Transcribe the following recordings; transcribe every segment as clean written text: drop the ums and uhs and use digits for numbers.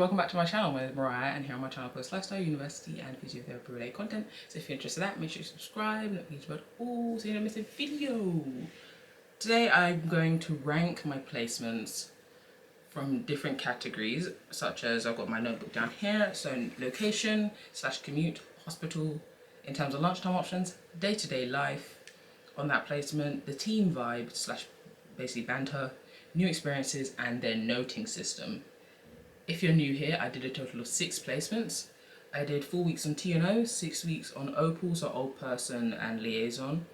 welcome back to my channel. My name is Mariah, and here on my channel I post lifestyle, university and physiotherapy related content. So if you're interested in that, make sure you subscribe, notifications about all so you don't miss a video. Today I'm going to rank my placements from different categories, such as I've got my notebook down here, so location / commute, hospital, in terms of lunchtime options, day-to-day life on that placement, the team vibe / basically banter, new experiences, and their noting system. If you're new here, I did a total of 6 placements. I did 4 weeks on T&O, 6 weeks on OPAL, so older person and liaison,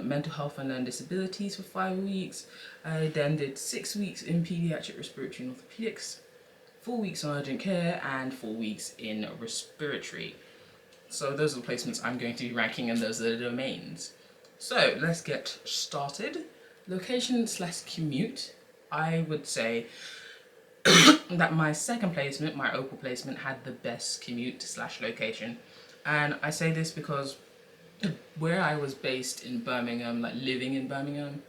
mental health and learning disabilities for 5 weeks. I then did 6 weeks in pediatric respiratory and orthopedics, 4 weeks on urgent care, and 4 weeks in respiratory. So those are the placements I'm going to be ranking, and those are the domains. So let's get started. Location / commute, I would say that my second placement, my OPAL placement, had the best commute / location. And I say this because where I was based in Birmingham, like living in Birmingham,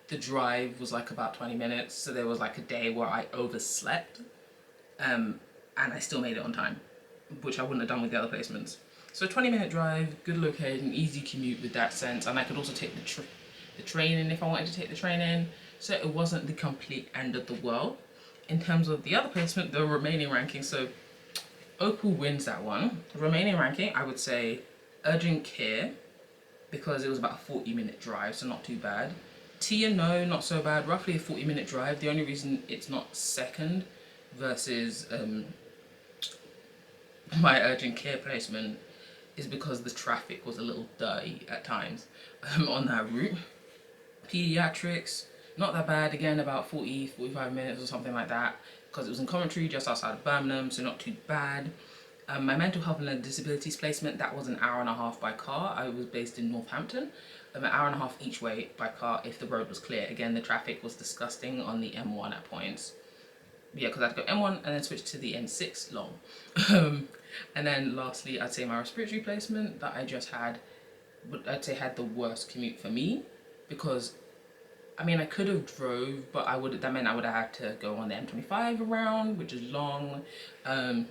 the drive was like about 20 minutes. So there was like a day where I overslept, and I still made it on time, which I wouldn't have done with the other placements. So 20-minute drive, good location, easy commute with that sense. And I could also take the train in if I wanted to take the train in. So it wasn't the complete end of the world. In terms of the other placement, the remaining ranking, so OPAL wins that one. The remaining ranking, I would say urgent care, because it was about a 40-minute drive, so not too bad. T&O, not so bad, roughly a 40-minute drive. The only reason it's not second versus my urgent care placement is because the traffic was a little dirty at times on that route. Pediatrics, not that bad, again about 40-45 minutes or something like that, because it was in Commute, just outside of Birmingham, so not too bad. My mental health and learning disabilities placement, that was an hour and a half by car. I was based in Northampton, an hour and a half each way by car if the road was clear. Again, the traffic was disgusting on the M1 at points. Yeah, because I had to go M1 and then switch to the N6 long. And then lastly, I'd say my respiratory placement that I just had, I'd say had the worst commute for me, because I mean, I could have drove, but that meant I would have had to go on the M25 around, which is long, and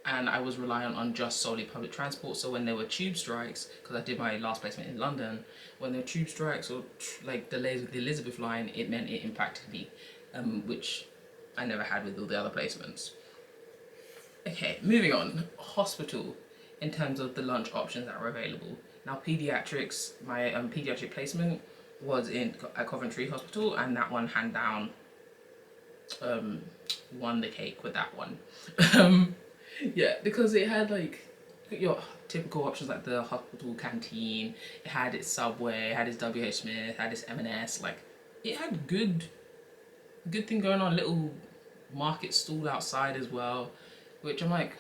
I was reliant on just solely public transport. So when there were tube strikes, because I did my last placement in London, when there were tube strikes or like delays with the Elizabeth line, it meant it impacted me, which I never had with all the other placements. Okay, moving on. Hospital, in terms of the lunch options that were available. Now pediatrics, my pediatric placement was at Coventry Hospital, and that one hand down won the cake with that one. Yeah, because it had like your typical options like the hospital canteen, it had its Subway, it had its WH Smith, it had its M&S, like it had good thing going on, little market stall outside as well, which I'm like,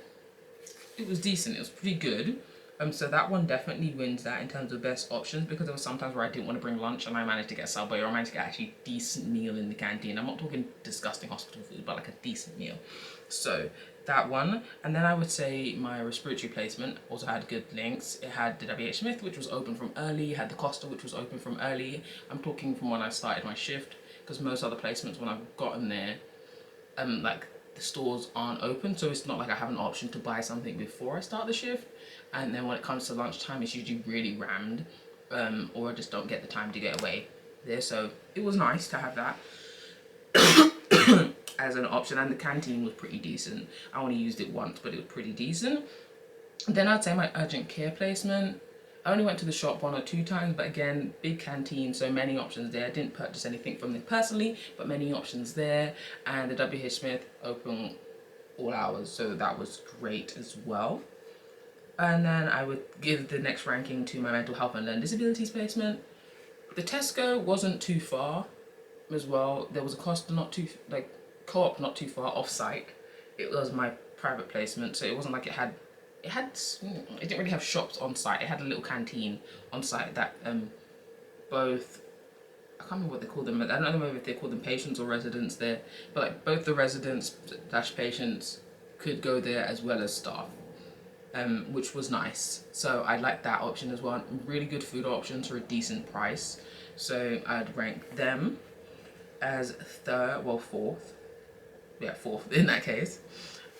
it was decent, it was pretty good. So that one definitely wins that in terms of best options, because there were sometimes where I didn't want to bring lunch and I managed to get Subway, or I managed to get actually a decent meal in the canteen. I'm not talking disgusting hospital food, but like a decent meal. So that one. And then I would say my respiratory placement also had good links. It had the WH Smith, which was open from early, it had the Costa, which was open from early. I'm talking from when I started my shift, because most other placements when I've gotten there, like the stores aren't open, so it's not like I have an option to buy something before I start the shift. And then when it comes to lunchtime, it's usually really rammed, or I just don't get the time to get away there. So it was nice to have that as an option, and the canteen was pretty decent. I only used it once, but it was pretty decent. Then I'd say my urgent care placement, I only went to the shop 1 or 2 times, but again, big canteen, so many options there. I didn't purchase anything from them personally, but many options there. And the WH Smith open all hours, so that was great as well. And then I would give the next ranking to my mental health and learning disabilities placement. The Tesco wasn't too far as well. There was a Costa not too, like Co-op not too far off site. It was my private placement, so it wasn't like it didn't really have shops on site. It had a little canteen on site that both, I can't remember what they call them, I don't know if they call them patients or residents there, but like both the residents / patients could go there as well as staff, which was nice. So I liked that option as well. Really good food options for a decent price. So I'd rank them as fourth. yeah, fourth in that case.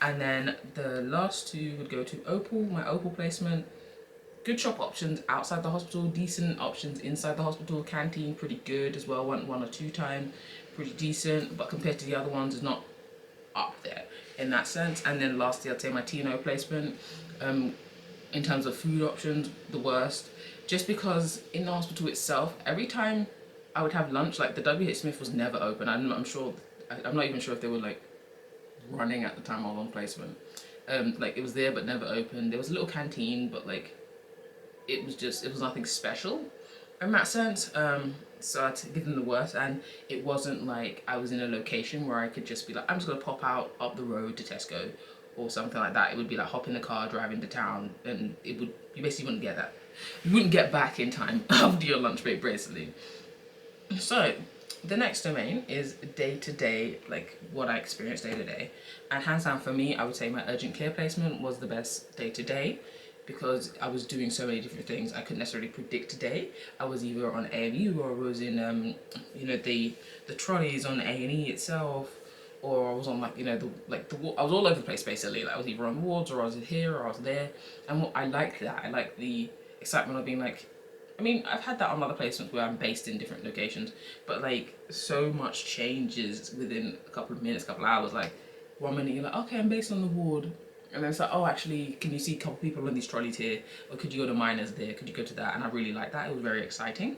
And then the last two would go to Opal, my Opal placement. Good shop options outside the hospital, decent options inside the hospital, canteen pretty good as well, one or two time, pretty decent, but compared to the other ones, is not up there in that sense. And then lastly, I'd say my T&O placement, in terms of food options, the worst, just because in the hospital itself, every time I would have lunch, like the WH Smith was never open. I'm not even sure if they were like running at the time I was on placement. Like it was there but never open. There was a little canteen, but like it was nothing special in that sense. So I'd give them the worst, and it wasn't like I was in a location where I could just be like, I'm just gonna pop out up the road to Tesco or something like that. It would be like hop in the car, drive into town, and you basically wouldn't get that. You wouldn't get back in time after your lunch break, basically. So the next domain is day to day, like what I experience day to day. And hands down for me, I would say my urgent care placement was the best day to day, because I was doing so many different things. I couldn't necessarily predict a day. I was either on AMU or I was in the trolleys on A&E itself, or I was on like I was all over the place basically. Like I was either on wards or I was here or I was there. And I liked that. I liked the excitement of being like, I mean, I've had that on other placements where I'm based in different locations, but like so much changes within a couple of minutes, couple of hours. Like 1 minute you're like, okay, I'm based on the ward, and then it's like, oh, actually, can you see a couple of people on these trolleys here, or could you go to minors there? Could you go to that? And I really liked that. It was very exciting,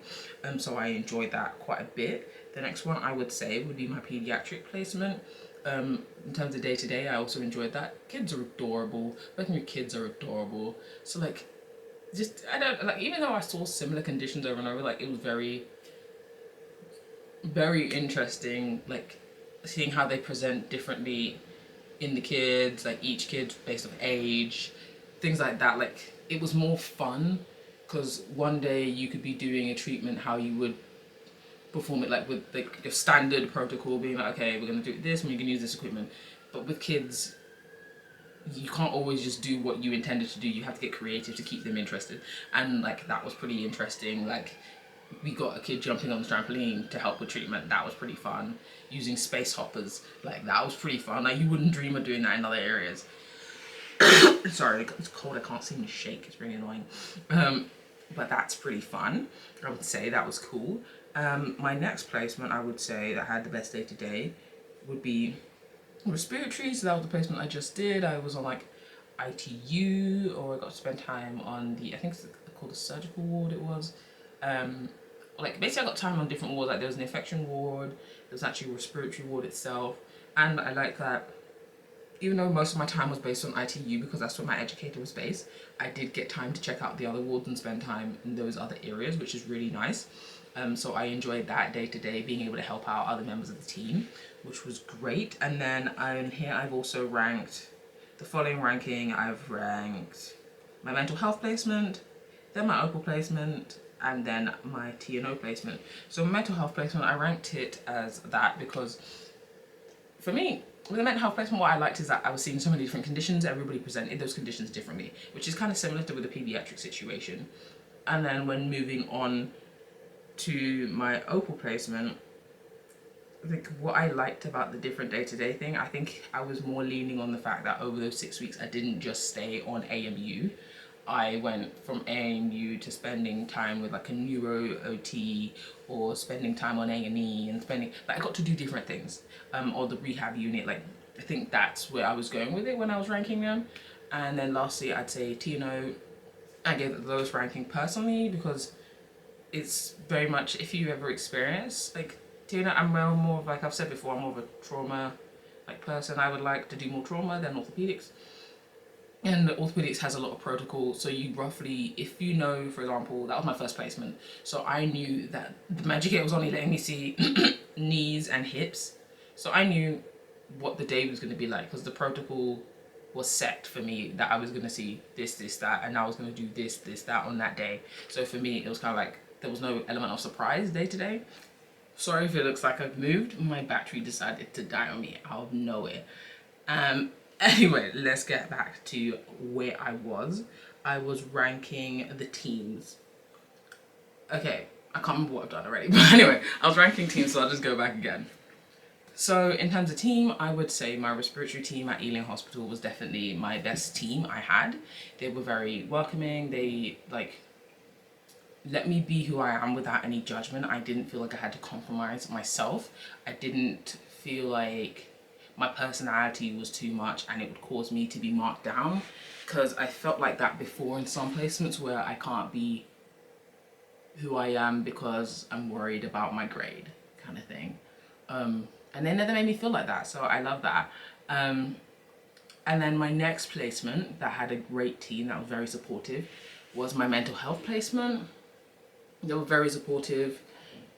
so I enjoyed that quite a bit. The next one I would say would be my pediatric placement. In terms of day to day, I also enjoyed that. Kids are adorable. Both my kids are adorable. So like, just I don't like, even though I saw similar conditions over and over, like it was very, very interesting, like seeing how they present differently in the kids, like each kid based on age, things like that. Like it was more fun because one day you could be doing a treatment how you would perform it, like with like your standard protocol, being like, okay, we're gonna do this and we're gonna use this equipment. But with kids, you can't always just do what you intended to do. You have to get creative to keep them interested, and like that was pretty interesting. Like we got a kid jumping on the trampoline to help with treatment. That was pretty fun. Using space hoppers, like that was pretty fun. Like you wouldn't dream of doing that in other areas. Sorry, it's cold. I can't seem to shake. It's really annoying. But that's pretty fun. I would say that was cool. My next placement, I would say that had the best day to day, would be respiratory. So that was the placement I just did. I was on like ITU, or I got to spend time on the, I think it's called the surgical ward. It was. Like basically I got time on different wards. Like there was an infection ward, there was actually a respiratory ward itself, and I like that even though most of my time was based on ITU because that's where my educator was based, I did get time to check out the other wards and spend time in those other areas, which is really nice. So I enjoyed that day to day, being able to help out other members of the team, which was great. And then here I've also ranked the following ranking. I've ranked my mental health placement, then my Opal placement, and then my T&O placement. So mental health placement, I ranked it as that because for me, with the mental health placement, what I liked is that I was seeing so many different conditions. Everybody presented those conditions differently, which is kind of similar to with the pediatric situation. And then when moving on to my Opal placement, I think what I liked about the different day-to-day thing, I think I was more leaning on the fact that over those 6 weeks, I didn't just stay on AMU. I went from AMU to spending time with like a neuro OT, or spending time on A&E, and spending, like I got to do different things, or the rehab unit. Like I think that's where I was going with it when I was ranking them. And then lastly, I'd say T&O, I gave it the lowest ranking personally because it's very much, if you ever experience like T&O, I'm more of, like I've said before, I'm more of a trauma like person. I would like to do more trauma than orthopedics. And orthopedics has a lot of protocol, so you roughly, if you know, for example, that was my first placement, so I knew that the Magic Eight was only letting me see knees and hips, so I knew what the day was going to be like, because the protocol was set for me that I was going to see this, that, and I was going to do this, that on that day. So for me, it was kind of like, there was no element of surprise day to day. Sorry if it looks like I've moved, my battery decided to die on me out of nowhere. Anyway, let's get back to where I was. I was ranking the teams. Okay, I can't remember what I've done already, but anyway, I was ranking teams, so I'll just go back again. So in terms of team, I would say my respiratory team at Ealing Hospital was definitely my best team I had. They were very welcoming. They like let me be who I am without any judgment. I didn't feel like I had to compromise myself. I didn't feel like my personality was too much and it would cause me to be marked down, because I felt like that before in some placements where I can't be who I am because I'm worried about my grade kind of thing. And they never made me feel like that, so I love that. And then my next placement that had a great team that was very supportive was my mental health placement. They were very supportive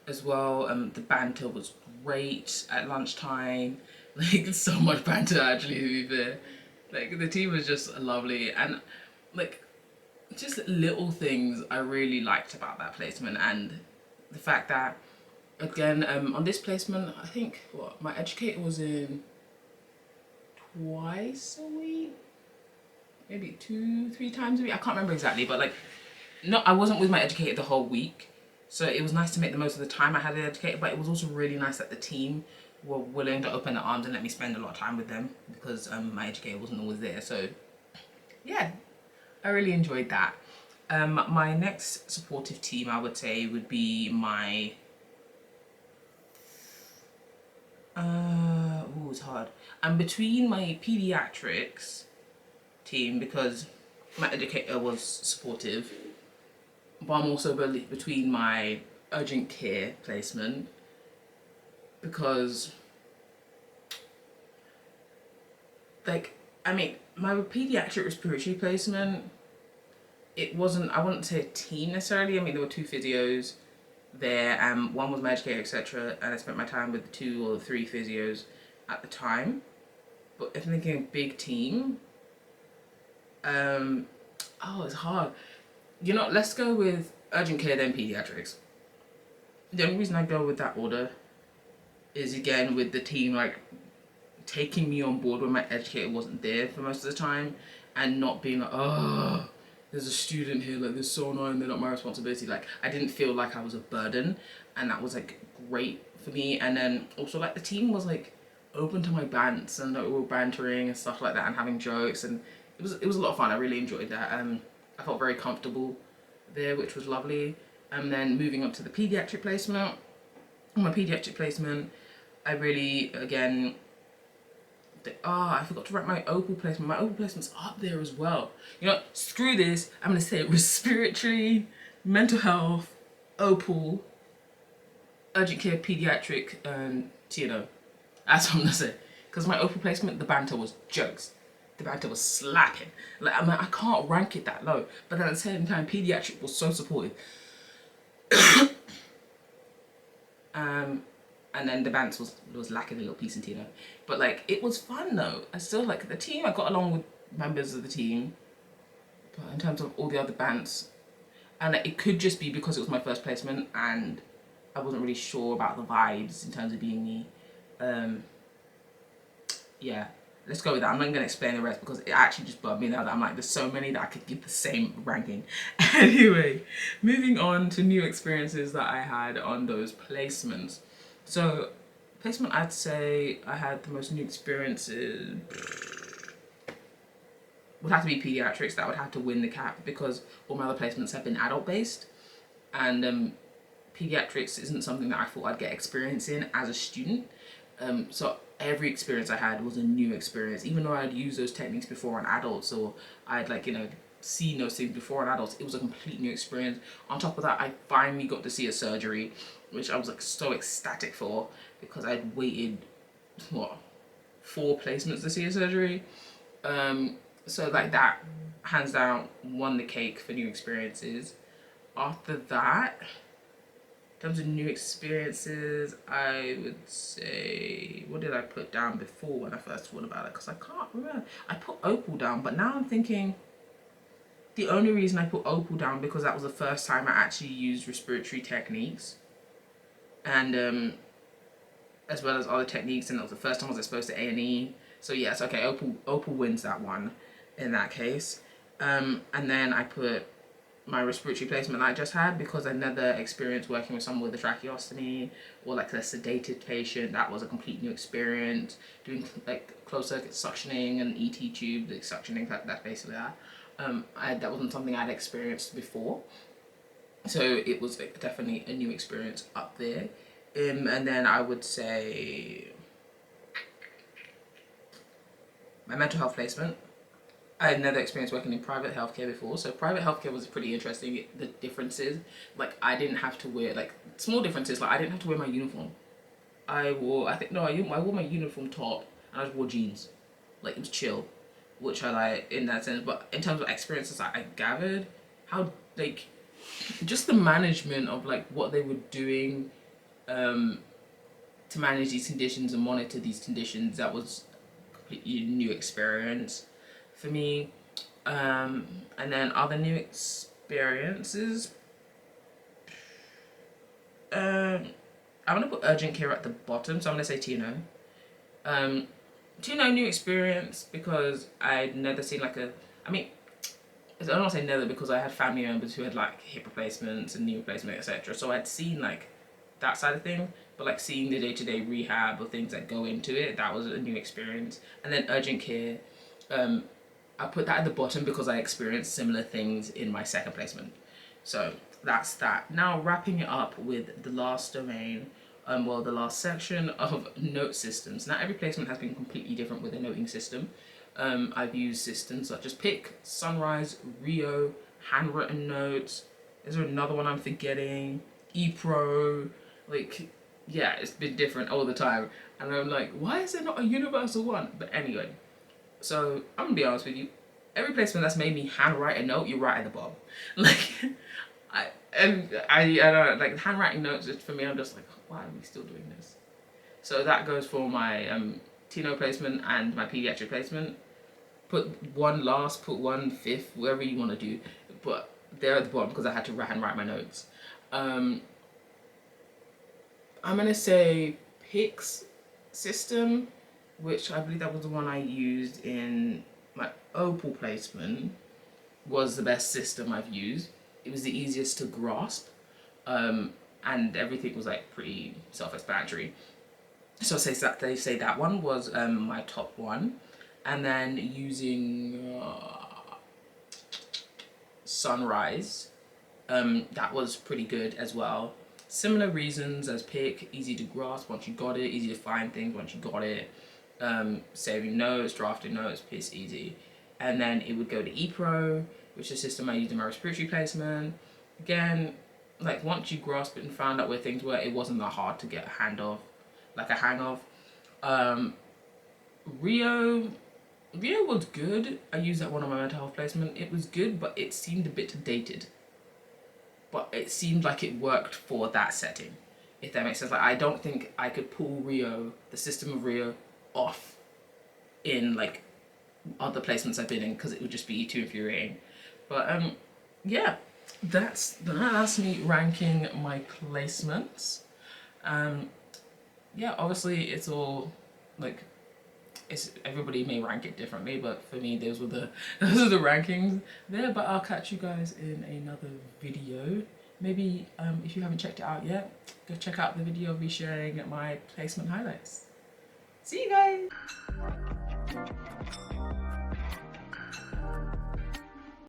as well. The banter was great at lunchtime. Like, so much banter actually, to be fair. Like, the team was just lovely, and like just little things I really liked about that placement, and the fact that again on this placement, I think my educator was in twice a week, maybe 2-3 times a week. I can't remember exactly, but like, no, I wasn't with my educator the whole week, so it was nice to make the most of the time I had an educator. But it was also really nice that the team were willing to open their arms and let me spend a lot of time with them, because my educator wasn't always there. So yeah, I really enjoyed that. My next supportive team, I would say, would be my it's hard. I'm between my pediatrics team, because my educator was supportive, but I'm also between my urgent care placement, because like, I mean, my pediatric respiratory placement, it wasn't, I wouldn't say a team necessarily. I mean, there were 2 physios there, and one was my educator, etc., and I spent my time with 2 or 3 physios at the time. But if I'm thinking a big team, it's hard. You know, let's go with urgent care then pediatrics. The only reason I go with that order is, again, with the team like taking me on board when my educator wasn't there for most of the time, and not being like, oh, there's a student here, like, they're so annoying, they're not my responsibility. Like, I didn't feel like I was a burden, and that was like great for me. And then also, like, the team was like open to my bants, and like, we were bantering and stuff like that, and having jokes, and it was a lot of fun. I really enjoyed that. I felt very comfortable there, which was lovely. And then moving on to the pediatric placement. My pediatric placement, I really, again, I forgot to write my Opal placement. My Opal placement's up there as well. You know, screw this. I'm gonna say it: respiratory, mental health, Opal, urgent care, pediatric, and TNO. That's what I'm gonna say. Because my Opal placement, the banter was jokes. The banter was slapping. Like, I mean, I can't rank it that low. But at the same time, pediatric was so supportive. And then the bands was lacking a little piece in Tina. But like, it was fun though. I still like the team. I got along with members of the team. But in terms of all the other bands, and it could just be because it was my first placement and I wasn't really sure about the vibes in terms of being me. Yeah, let's go with that. I'm not going to explain the rest because it actually just bugged me now that I'm like, there's so many that I could give the same ranking. Anyway, moving on to new experiences that I had on those placements. So, placement, I'd say I had the most new experiences would have to be pediatrics. That would have to win the cap, because all my other placements have been adult based, and pediatrics isn't something that I thought I'd get experience in as a student. So every experience I had was a new experience, even though I'd used those techniques before on adults, or I'd seen those things before on adults. It was a complete new experience. On top of that, I finally got to see a surgery, which I was like so ecstatic for, because I'd waited 4 placements to see a surgery. So like, that hands down won the cake for new experiences. After that, in terms of new experiences, I would say, what did I put down before when I first thought about it? Because I can't remember. I put Opal down, but now I'm thinking the only reason I put Opal down because that was the first time I actually used respiratory techniques, and as well as other techniques, and it was the first time I was exposed to A&E. So yes, okay, Opal wins that one in that case. And then I put my respiratory placement I just had, because I never experienced working with someone with a tracheostomy or like a sedated patient. That was a complete new experience. Doing like closed circuit suctioning and ET tube, like suctioning, that's basically that. That wasn't something I'd experienced before, so it was like definitely a new experience up there. And then I would say my mental health placement. I had never experienced working in private healthcare before, so private healthcare was pretty interesting. The differences, like I didn't have to wear, like small differences, like I didn't have to wear my uniform. I wore my uniform top and I just wore jeans. Like it was chill, which I like in that sense. But in terms of experiences I gathered, how like just the management of like what they were doing to manage these conditions and monitor these conditions, that was a completely new experience for me. And then other new experiences, I'm gonna put urgent care at the bottom, so I'm gonna say TNO. TNO new experience because I'd never seen like I don't want to say never, because I had family members who had like hip replacements and knee replacement, etc. So I'd seen like that side of thing, but like seeing the day-to-day rehab or things that go into it, that was a new experience. And then urgent care, I put that at the bottom because I experienced similar things in my second placement. So that's that. Now wrapping it up with the last domain, the last section of note systems. Now every placement has been completely different with a noting system. I've used systems such as PIC, Sunrise, Rio, handwritten notes. Is there another one I'm forgetting? ePro, like, yeah, it's been different all the time. And I'm like, why is there not a universal one? But anyway, so I'm gonna be honest with you, every placement that's made me handwrite a note, you're right at the bottom. Like, I don't know, like handwriting notes, for me, I'm just like, why are we still doing this? So that goes for my TNO placement and my pediatric placement. Put one last, put one fifth, whatever you want to do, but they're at the bottom because I had to handwrite my notes. I'm gonna say PICS system, which I believe that was the one I used in my Opal placement, was the best system I've used. It was the easiest to grasp, and everything was like pretty self-explanatory. So they say that one was my top one. And then using Sunrise, that was pretty good as well. Similar reasons as PIC, easy to grasp once you got it, easy to find things once you got it. Saving notes, drafting notes, piss easy. And then it would go to ePro, which is a system I used in my respiratory placement. Again, like once you grasp it and found out where things were, it wasn't that hard to get a hang of. Rio was good. I used that one on my mental health placement. It was good, but it seemed a bit dated. But it seemed like it worked for that setting, if that makes sense. Like I don't think I could pull the system of Rio, off in like other placements I've been in, because it would just be too infuriating. But yeah, that's me ranking my placements. Yeah, obviously it's all like, everybody may rank it differently, but for me those are the rankings there. But I'll catch you guys in another video. Maybe if you haven't checked it out yet, go check out the video of me sharing my placement highlights. See you guys.